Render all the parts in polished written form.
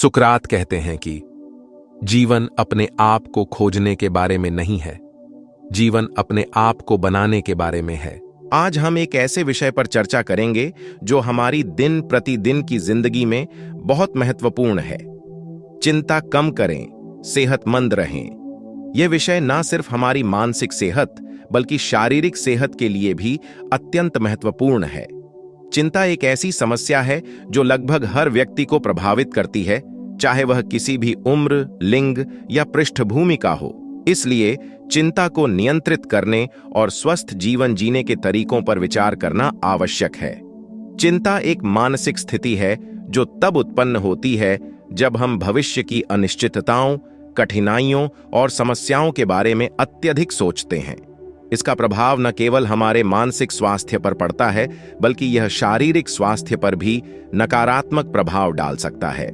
सुकरात कहते हैं कि जीवन अपने आप को खोजने के बारे में नहीं है, जीवन अपने आप को बनाने के बारे में है। आज हम एक ऐसे विषय पर चर्चा करेंगे जो हमारी दिन प्रतिदिन की जिंदगी में बहुत महत्वपूर्ण है। चिंता कम करें, सेहतमंद रहें। यह विषय न सिर्फ हमारी मानसिक सेहत बल्कि शारीरिक सेहत के लिए भी अत्यंत महत्वपूर्ण है। चिंता एक ऐसी समस्या है जो लगभग हर व्यक्ति को प्रभावित करती है, चाहे वह किसी भी उम्र, लिंग या पृष्ठभूमि का हो। इसलिए चिंता को नियंत्रित करने और स्वस्थ जीवन जीने के तरीकों पर विचार करना आवश्यक है। चिंता एक मानसिक स्थिति है जो तब उत्पन्न होती है जब हम भविष्य की अनिश्चितताओं, कठिनाइयों और समस्याओं के बारे में अत्यधिक सोचते हैं। इसका प्रभाव न केवल हमारे मानसिक स्वास्थ्य पर पड़ता है, बल्कि यह शारीरिक स्वास्थ्य पर भी नकारात्मक प्रभाव डाल सकता है।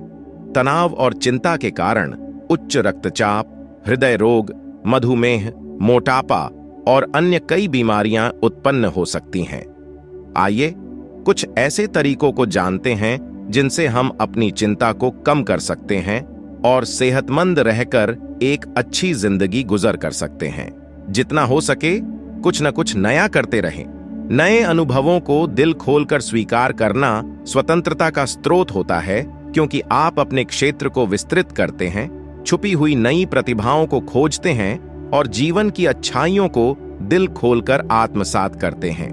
तनाव और चिंता के कारण उच्च रक्तचाप, हृदय रोग, मधुमेह, मोटापा और अन्य कई बीमारियां उत्पन्न हो सकती हैं। आइए कुछ ऐसे तरीकों को जानते हैं जिनसे हम अपनी चिंता को कम कर सकते हैं और सेहतमंद रहकर एक अच्छी जिंदगी गुजर कर सकते हैं। जितना हो सके कुछ न कुछ नया करते रहें। नए अनुभवों को दिल खोलकर स्वीकार करना स्वतंत्रता का स्रोत होता है, क्योंकि आप अपने क्षेत्र को विस्तृत करते हैं, छुपी हुई नई प्रतिभाओं को खोजते हैं और जीवन की अच्छाइयों को दिल खोलकर आत्मसात करते हैं।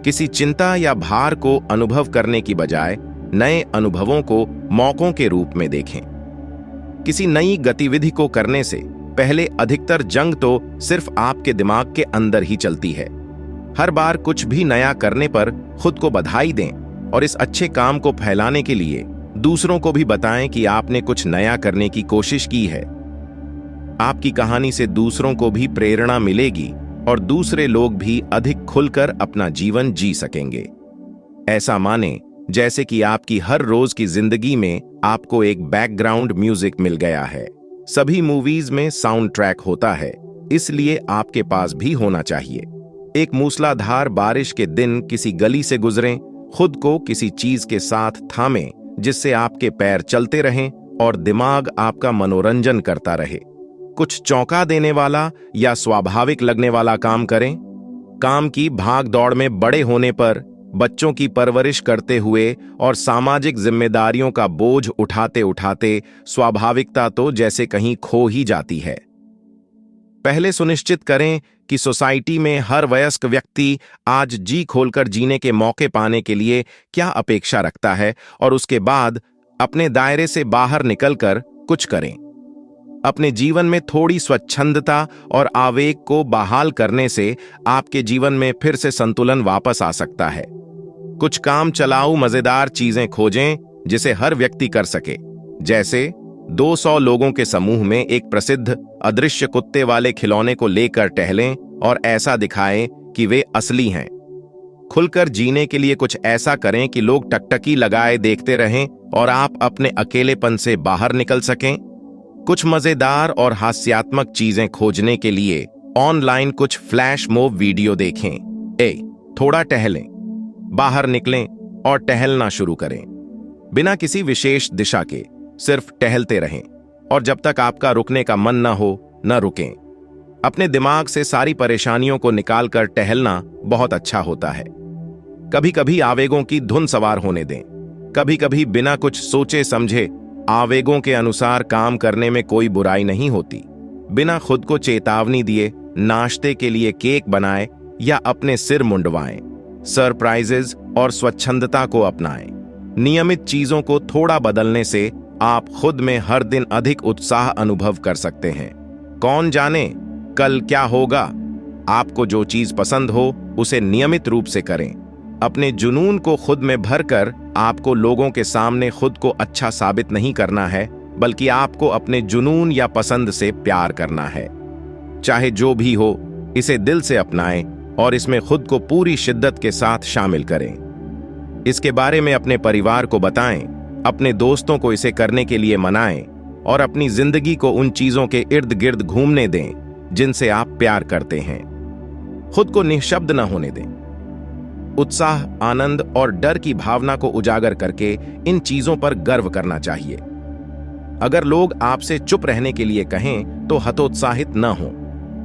किसी चिंता या भार को अनुभव करने की बजाय नए अनुभवों को मौकों के रूप में देखें। किसी नई गतिविधि को करने से पहले अधिकतर जंग तो सिर्फ आपके दिमाग के अंदर ही चलती है। हर बार कुछ भी नया करने पर खुद को बधाई दें और इस अच्छे काम को फैलाने के लिए दूसरों को भी बताएं कि आपने कुछ नया करने की कोशिश की है। आपकी कहानी से दूसरों को भी प्रेरणा मिलेगी और दूसरे लोग भी अधिक खुलकर अपना जीवन जी सकेंगे। ऐसा माने जैसे कि आपकी हर रोज की जिंदगी में आपको एक बैकग्राउंड म्यूजिक मिल गया है। सभी मूवीज में साउंड ट्रैक होता है, इसलिए आपके पास भी होना चाहिए। एक मूसलाधार बारिश के दिन किसी गली से गुजरें, खुद को किसी चीज के साथ थामें जिससे आपके पैर चलते रहें और दिमाग आपका मनोरंजन करता रहे। कुछ चौंका देने वाला या स्वाभाविक लगने वाला काम करें। काम की भाग दौड़ में बड़े होने पर, बच्चों की परवरिश करते हुए और सामाजिक जिम्मेदारियों का बोझ उठाते उठाते स्वाभाविकता तो जैसे कहीं खो ही जाती है। पहले सुनिश्चित करें कि सोसाइटी में हर वयस्क व्यक्ति आज जी खोलकर जीने के मौके पाने के लिए क्या अपेक्षा रखता है और उसके बाद अपने दायरे से बाहर निकलकर कुछ करें। अपने जीवन में थोड़ी स्वच्छंदता और आवेग को बहाल करने से आपके जीवन में फिर से संतुलन वापस आ सकता है। कुछ काम चलाऊ मजेदार चीजें खोजें जिसे हर व्यक्ति कर सके, जैसे 200 लोगों के समूह में एक प्रसिद्ध अदृश्य कुत्ते वाले खिलौने को लेकर टहलें और ऐसा दिखाएं कि वे असली हैं। खुलकर जीने के लिए कुछ ऐसा करें कि लोग टकटकी लगाए देखते रहें और आप अपने अकेलेपन से बाहर निकल सकें। कुछ मजेदार और हास्यात्मक चीजें खोजने के लिए ऑनलाइन कुछ फ्लैश मॉब वीडियो देखें। थोड़ा टहलें, बाहर निकलें और टहलना शुरू करें। बिना किसी विशेष दिशा के सिर्फ टहलते रहें और जब तक आपका रुकने का मन न हो, न रुकें। अपने दिमाग से सारी परेशानियों को निकालकर टहलना बहुत अच्छा होता है। कभी कभी आवेगों की धुन सवार होने दें। कभी कभी बिना कुछ सोचे समझे आवेगों के अनुसार काम करने में कोई बुराई नहीं होती। बिना खुद को चेतावनी दिए नाश्ते के लिए केक बनाएं या अपने सिर मुंडवाएं। सरप्राइजेज और स्वच्छंदता को अपनाएं। नियमित चीजों को थोड़ा बदलने से आप खुद में हर दिन अधिक उत्साह अनुभव कर सकते हैं। कौन जाने कल क्या होगा। आपको जो चीज पसंद हो उसे नियमित रूप से करें। अपने जुनून को खुद में भरकर आपको लोगों के सामने खुद को अच्छा साबित नहीं करना है, बल्कि आपको अपने जुनून या पसंद से प्यार करना है। चाहे जो भी हो, इसे दिल से अपनाएं और इसमें खुद को पूरी शिद्दत के साथ शामिल करें। इसके बारे में अपने परिवार को बताएं, अपने दोस्तों को इसे करने के लिए मनाएं और अपनी जिंदगी को उन चीजों के इर्द गिर्द घूमने दें जिनसे आप प्यार करते हैं। खुद को निःशब्द न होने दें। उत्साह, आनंद और डर की भावना को उजागर करके इन चीजों पर गर्व करना चाहिए। अगर लोग आपसे चुप रहने के लिए कहें तो हतोत्साहित न हो।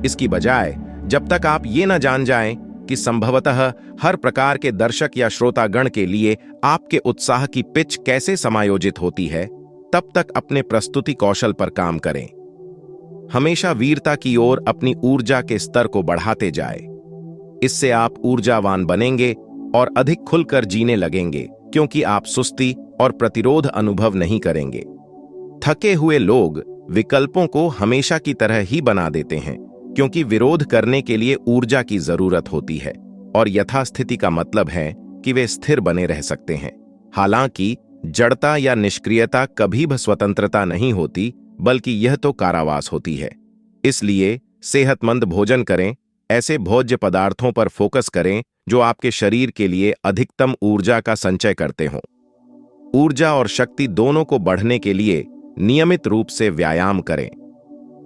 इसकी बजाय जब तक आप ये न जान जाएं कि संभवतः हर प्रकार के दर्शक या श्रोतागण के लिए आपके उत्साह की पिच कैसे समायोजित होती है, तब तक अपने प्रस्तुति कौशल पर काम करें। हमेशा वीरता की ओर अपनी ऊर्जा के स्तर को बढ़ाते जाए। इससे आप ऊर्जावान बनेंगे और अधिक खुलकर जीने लगेंगे, क्योंकि आप सुस्ती और प्रतिरोध अनुभव नहीं करेंगे। थके हुए लोग विकल्पों को हमेशा की तरह ही बना देते हैं, क्योंकि विरोध करने के लिए ऊर्जा की जरूरत होती है, और यथास्थिति का मतलब है कि वे स्थिर बने रह सकते हैं। हालांकि जड़ता या निष्क्रियता कभी भी स्वतंत्रता नहीं होती, बल्कि यह तो कारावास होती है। इसलिए सेहतमंद भोजन करें, ऐसे भोज्य पदार्थों पर फोकस करें जो आपके शरीर के लिए अधिकतम ऊर्जा का संचय करते हों। ऊर्जा और शक्ति दोनों को बढ़ने के लिए नियमित रूप से व्यायाम करें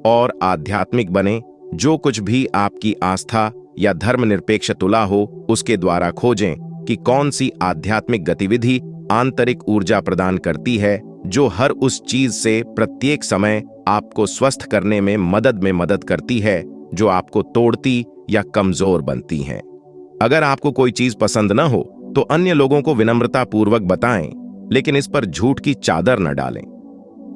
और आध्यात्मिक बने। जो कुछ भी आपकी आस्था या धर्मनिरपेक्ष तुला हो, उसके द्वारा खोजें कि कौन सी आध्यात्मिक गतिविधि आंतरिक ऊर्जा प्रदान करती है, जो हर उस चीज से प्रत्येक समय आपको स्वस्थ करने में मदद करती है जो आपको तोड़ती या कमजोर बनती हैं। अगर आपको कोई चीज पसंद न हो तो अन्य लोगों को विनम्रता पूर्वक बताएं, लेकिन इस पर झूठ की चादर न डालें।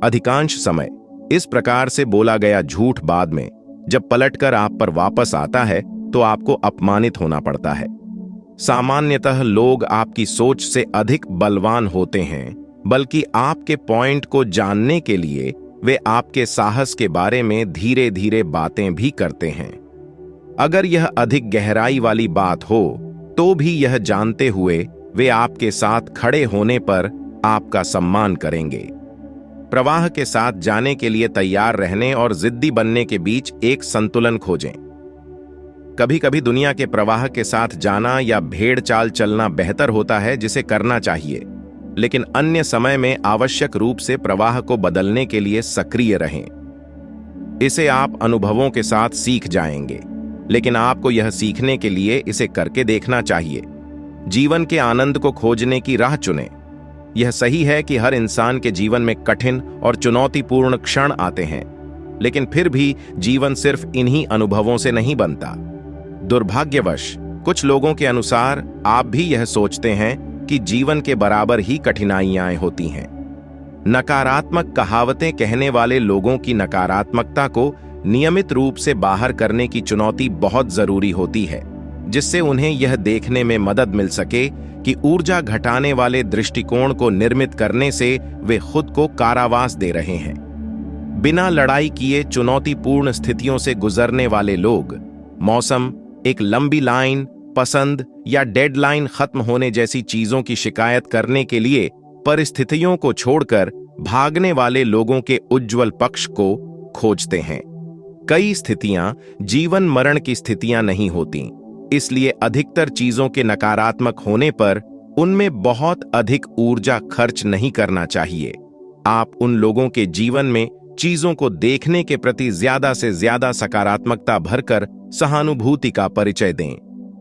अधिकांश समय इस प्रकार से बोला गया झूठ बाद में जब पलटकर आप पर वापस आता है तो आपको अपमानित होना पड़ता है। सामान्यतः लोग आपकी सोच से अधिक बलवान होते हैं, बल्कि आपके पॉइंट को जानने के लिए वे आपके साहस के बारे में धीरे धीरे बातें भी करते हैं। अगर यह अधिक गहराई वाली बात हो तो भी यह जानते हुए वे आपके साथ खड़े होने पर आपका सम्मान करेंगे। प्रवाह के साथ जाने के लिए तैयार रहने और जिद्दी बनने के बीच एक संतुलन खोजें। कभी कभी दुनिया के प्रवाह के साथ जाना या भेड़ चाल चलना बेहतर होता है, जिसे करना चाहिए, लेकिन अन्य समय में आवश्यक रूप से प्रवाह को बदलने के लिए सक्रिय रहें। इसे आप अनुभवों के साथ सीख जाएंगे, लेकिन आपको यह सीखने के लिए इसे करके देखना चाहिए। जीवन के आनंद को खोजने की राह चुनें। यह सही है कि हर इंसान के जीवन में कठिन और चुनौतीपूर्ण क्षण आते हैं, लेकिन फिर भी जीवन सिर्फ इन्हीं अनुभवों से नहीं बनता। दुर्भाग्यवश कुछ लोगों के अनुसार आप भी यह सोचते हैं कि जीवन के बराबर ही कठिनाइयां होती हैं। नकारात्मक कहावतें कहने वाले लोगों की नकारात्मकता को नियमित रूप से बाहर करने की चुनौती बहुत जरूरी होती है, जिससे उन्हें यह देखने में मदद मिल सके कि ऊर्जा घटाने वाले दृष्टिकोण को निर्मित करने से वे खुद को कारावास दे रहे हैं। बिना लड़ाई किए चुनौतीपूर्ण स्थितियों से गुजरने वाले लोग मौसम, एक लंबी लाइन, पसंद या डेडलाइन खत्म होने जैसी चीजों की शिकायत करने के लिए परिस्थितियों को छोड़कर भागने वाले लोगों के उज्जवल पक्ष को खोजते हैं। कई स्थितियां जीवन मरण की स्थितियां नहीं होती, इसलिए अधिकतर चीजों के नकारात्मक होने पर उनमें बहुत अधिक ऊर्जा खर्च नहीं करना चाहिए। आप उन लोगों के जीवन में चीजों को देखने के प्रति ज्यादा से ज्यादा सकारात्मकता भरकर सहानुभूति का परिचय दें।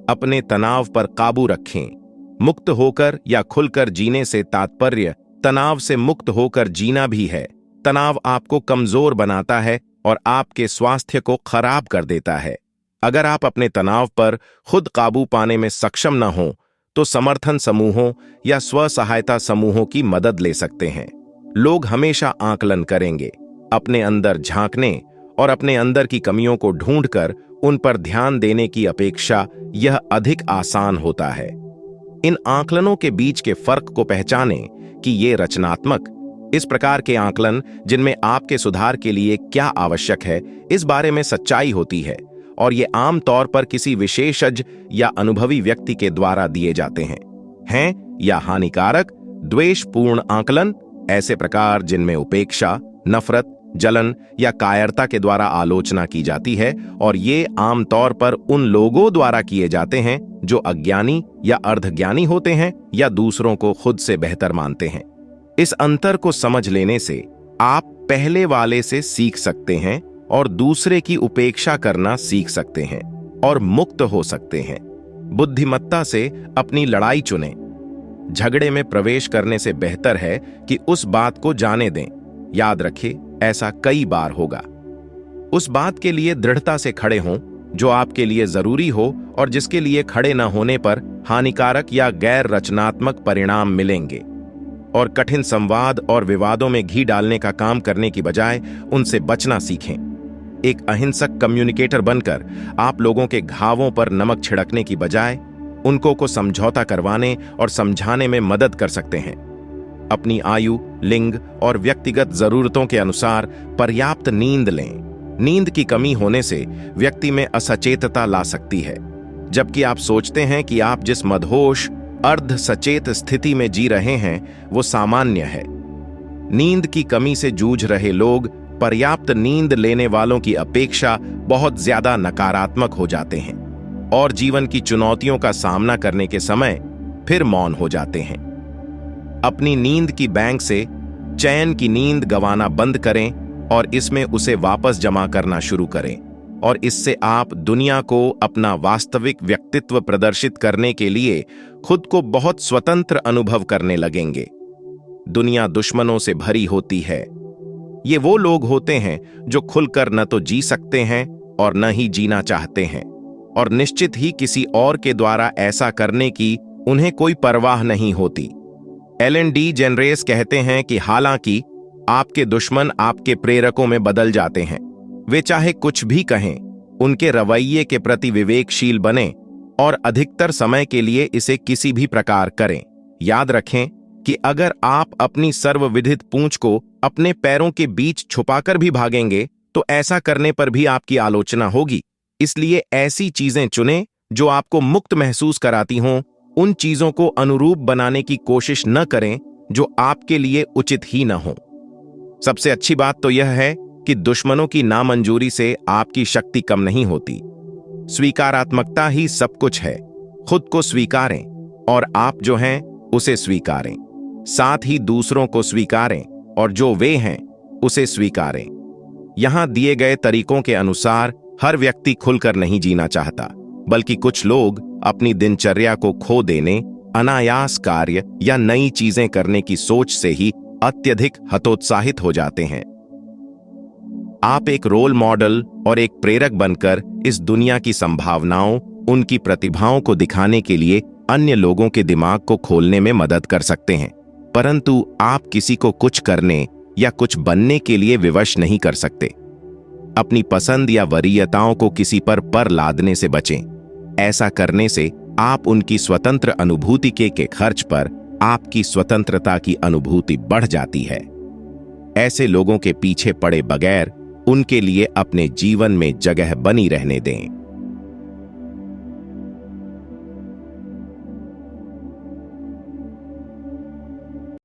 अपने तनाव पर काबू रखें। मुक्त होकर या खुलकर जीने से तात्पर्य तनाव से मुक्त होकर जीना भी है। तनाव आपको कमजोर बनाता है और आपके स्वास्थ्य को खराब कर देता है। अगर आप अपने तनाव पर खुद काबू पाने में सक्षम न हो तो समर्थन समूहों या स्व सहायता समूहों की मदद ले सकते हैं। लोग हमेशा आकलन करेंगे। अपने अंदर झांकने और अपने अंदर की कमियों को ढूंढकर उन पर ध्यान देने की अपेक्षा यह अधिक आसान होता है। इन आकलनों के बीच के फर्क को पहचानें कि ये रचनात्मक, इस प्रकार के आकलन जिनमें आपके सुधार के लिए क्या आवश्यक है इस बारे में सच्चाई होती है, और ये आम तौर पर किसी विशेषज्ञ या अनुभवी व्यक्ति के द्वारा दिए जाते हैं या हानिकारक, द्वेषपूर्ण आकलन, ऐसे प्रकार जिनमें उपेक्षा, नफरत, जलन या कायरता के द्वारा आलोचना की जाती है, और ये आमतौर पर उन लोगों द्वारा किए जाते हैं जो अज्ञानी या अर्धज्ञानी होते हैं या दूसरों को खुद से बेहतर मानते हैं। इस अंतर को समझ लेने से आप पहले वाले से सीख सकते हैं और दूसरे की उपेक्षा करना सीख सकते हैं और मुक्त हो सकते हैं। बुद्धिमत्ता से अपनी लड़ाई चुनें। झगड़े में प्रवेश करने से बेहतर है कि उस बात को जाने दें। याद रखें, ऐसा कई बार होगा। उस बात के लिए दृढ़ता से खड़े हों जो आपके लिए जरूरी हो और जिसके लिए खड़े न होने पर हानिकारक या गैर रचनात्मक परिणाम मिलेंगे। और कठिन संवाद और विवादों में घी डालने का काम करने की बजाय उनसे बचना सीखें। एक अहिंसक कम्युनिकेटर बनकर आप लोगों के घावों पर नमक छिड़कने की बजाय उनको को समझौता करवाने और समझाने में मदद कर सकते हैं। अपनी आयु, लिंग और व्यक्तिगत जरूरतों के अनुसार पर्याप्त नींद लें। नींद की कमी होने से व्यक्ति में असचेतता ला सकती है, जबकि आप सोचते हैं कि आप जिस मदहोश अर्ध सचेत स्थिति में जी रहे हैं वो सामान्य है। नींद की कमी से जूझ रहे लोग पर्याप्त नींद लेने वालों की अपेक्षा बहुत ज्यादा नकारात्मक हो जाते हैं और जीवन की चुनौतियों का सामना करने के समय फिर मौन हो जाते हैं। अपनी नींद की बैंक से चैन की नींद गंवाना बंद करें और इसमें उसे वापस जमा करना शुरू करें, और इससे आप दुनिया को अपना वास्तविक व्यक्तित्व प्रदर्शित करने के लिए खुद को बहुत स्वतंत्र अनुभव करने लगेंगे। दुनिया दुश्मनों से भरी होती है। ये वो लोग होते हैं जो खुलकर न तो जी सकते हैं और न ही जीना चाहते हैं, और निश्चित ही किसी और के द्वारा ऐसा करने की उन्हें कोई परवाह नहीं होती। एलन डी जेनरेस कहते हैं कि हालांकि आपके दुश्मन आपके प्रेरकों में बदल जाते हैं, वे चाहे कुछ भी कहें, उनके रवैये के प्रति विवेकशील बने और अधिकतर समय के लिए इसे किसी भी प्रकार करें। याद रखें कि अगर आप अपनी सर्वविदित पूंछ को अपने पैरों के बीच छुपाकर भी भागेंगे तो ऐसा करने पर भी आपकी आलोचना होगी। इसलिए ऐसी चीजें चुनें जो आपको मुक्त महसूस कराती हों। उन चीजों को अनुरूप बनाने की कोशिश न करें जो आपके लिए उचित ही न हो। सबसे अच्छी बात तो यह है कि दुश्मनों की नामंजूरी से आपकी शक्ति कम नहीं होती। स्वीकारात्मकता ही सब कुछ है। खुद को स्वीकारें और आप जो हैं उसे स्वीकारें, साथ ही दूसरों को स्वीकारें और जो वे हैं उसे स्वीकारें। यहां दिए गए तरीकों के अनुसार हर व्यक्ति खुलकर नहीं जीना चाहता, बल्कि कुछ लोग अपनी दिनचर्या को खो देने, अनायास कार्य या नई चीजें करने की सोच से ही अत्यधिक हतोत्साहित हो जाते हैं। आप एक रोल मॉडल और एक प्रेरक बनकर इस दुनिया की संभावनाओं, उनकी प्रतिभाओं को दिखाने के लिए अन्य लोगों के दिमाग को खोलने में मदद कर सकते हैं, परंतु आप किसी को कुछ करने या कुछ बनने के लिए विवश नहीं कर सकते। अपनी पसंद या वरीयताओं को किसी पर लादने से बचें। ऐसा करने से आप उनकी स्वतंत्र अनुभूति के खर्च पर आपकी स्वतंत्रता की अनुभूति बढ़ जाती है। ऐसे लोगों के पीछे पड़े बगैर उनके लिए अपने जीवन में जगह बनी रहने दें।